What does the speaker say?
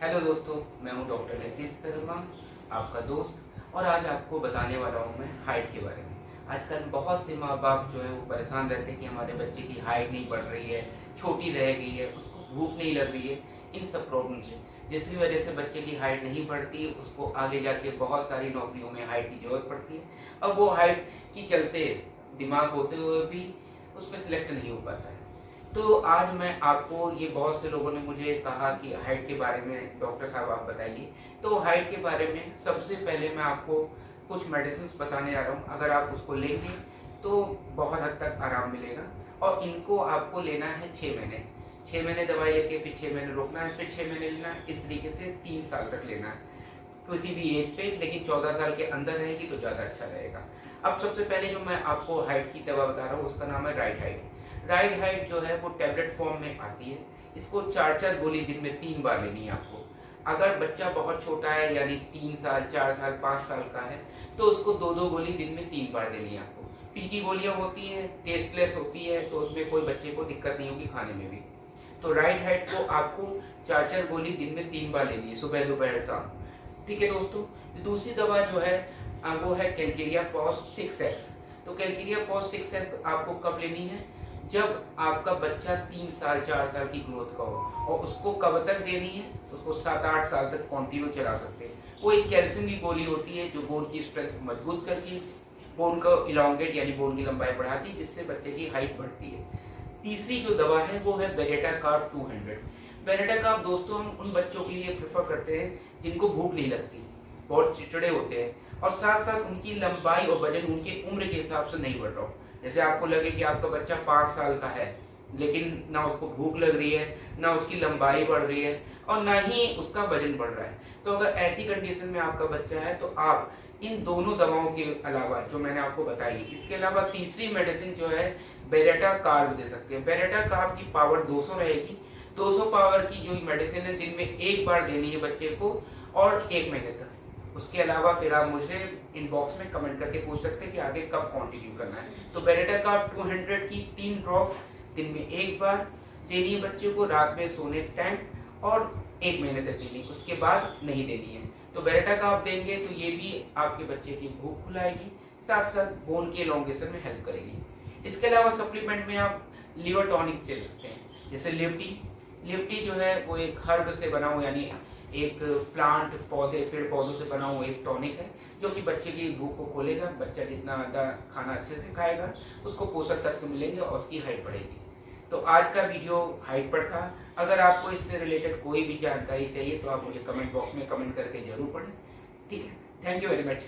Hello दोस्तों, मैं हूं डॉक्टर नीतीश शर्मा, आपका दोस्त। और आज आपको बताने वाला हूं मैं हाइट के बारे में। आजकल बहुत से माँ बाप जो है वो परेशान रहते हैं कि हमारे बच्चे की हाइट नहीं बढ़ रही है, छोटी रह गई है, उसको भूख नहीं लग रही है, इन सब प्रॉब्लम से, जिसकी वजह से बच्चे की हाइट नहीं बढ़ती, उसको आगे जाके बहुत सारी नौकरियों में हाइट की जरूरत पड़ती है। अब वो हाइट की चलते दिमाग होते हुए भी उसमें सिलेक्ट नहीं हो पाता है। तो आज मैं आपको, ये बहुत से लोगों ने मुझे कहा कि हाइट के बारे में डॉक्टर साहब आप बताइए। तो हाइट के बारे में सबसे पहले मैं आपको कुछ मेडिसिन बताने आ रहा हूँ। अगर आप उसको लेंगे तो बहुत हद तक आराम मिलेगा। और इनको आपको लेना है 6 महीने। 6 महीने दवाई लेके फिर 6 महीने रोकना है, फिर 6 महीने लेना है। इस तरीके से 3 साल तक लेना है किसी भी एज पे, लेकिन 14 साल के अंदर रहेगी तो ज़्यादा अच्छा रहेगा। अब सबसे पहले जो मैं आपको हाइट की दवा बता रहा हूँ उसका नाम है राइट हाइट। राइट हाइट जो है वो टैबलेट फॉर्म में आती है। इसको 4-4 गोली दिन में 3 बार लेनी है आपको। अगर बच्चा बहुत छोटा है यानी 3 साल, 4 साल, 5 साल का है तो उसको 2-2 गोली दिन में 3 बार देनी है आपको। फीकी गोलियां होती हैं, टेस्टलेस होती है, तो उसमें कोई बच्चे को दिक्कत नहीं होगी खाने में भी। तो राइट हाइट को आपको 4-4 गोली दिन में 3 बार लेनी है, सुबह दोपहर शाम। ठीक है दोस्तों। दूसरी दवा जो है वो है कैलकेरिया फॉस 6x। तो कैलकेरिया फॉस 6x आपको कब लेनी है? जब आपका बच्चा 3 साल 4 साल की ग्रोथ का हो। और उसको कब तक देनी है? उसको 7-8 साल तक कंटिन्यू चला सकते हैं। वो एक कैल्शियम की गोली होती है जो बोन की स्ट्रेंथ मजबूत करके बोन को इलांगेट यानी बोन की लंबाई बढ़ाती है, जिससे बच्चे की हाइट बढ़ती है। तीसरी जो दवा है वो है बेरेटाकार्ब 200। बेरेटाकार्ब दोस्तों हम उन बच्चों के लिए प्रेफर करते हैं जिनको भूख नहीं लगती, बहुत चिड़चिड़े होते हैं, और साथ साथ उनकी लंबाई और वजन उनकी उम्र के हिसाब से नहीं बढ़ रहा हो। जैसे आपको लगे कि आपका बच्चा 5 साल का है लेकिन ना उसको भूख लग रही है, ना उसकी लंबाई बढ़ रही है, और ना ही उसका वजन बढ़ रहा है। तो अगर ऐसी कंडीशन में आपका बच्चा है तो आप इन दोनों दवाओं के अलावा जो मैंने आपको बताई, इसके अलावा तीसरी मेडिसिन जो है बेरेटाकार्ब दे सकते हैं। बेरेटाकार्ब की पावर 200 रहेगी। 200 पावर की जो मेडिसिन है दिन में 1 बार देनी है बच्चे को, और 1 महीने तक। उसके अलावा फिर आप मुझे इनबॉक्स में कमेंट करके पूछ सकते हैं कि आगे कब कंटिन्यू करना है। तो बेरेटाकार्ब 200 की 3 ड्रॉप दिन में 1 बार देनी है बच्चे को, रात में सोने टाइम, और 1 महीने तक देनी, उसके बाद नहीं देनी है। तो बेरेटाकार्ब देंगे तो ये भी आपके बच्चे की भूख खुलाएगी, साथ साथ बोन के एलोंगेशन में हेल्प करेगी। इसके अलावा सप्लीमेंट में आप लिवर टॉनिक ले सकते हैं, जैसे लिफ्टी। लिफ्टी जो है वो एक हर्ब से बना हुआ, यानी एक प्लांट पौधे पेड़ पौधों से बना हुआ एक टॉनिक है, जो कि बच्चे की भूख को खोलेगा। बच्चा जितना ज़्यादा खाना अच्छे से खाएगा उसको पोषक तत्व मिलेंगे और उसकी हाइट बढ़ेगी। तो आज का वीडियो हाइट पर था। अगर आपको इससे रिलेटेड कोई भी जानकारी चाहिए तो आप मुझे कमेंट बॉक्स में कमेंट करके जरूर पढ़ें। ठीक है, थैंक यू वेरी मच।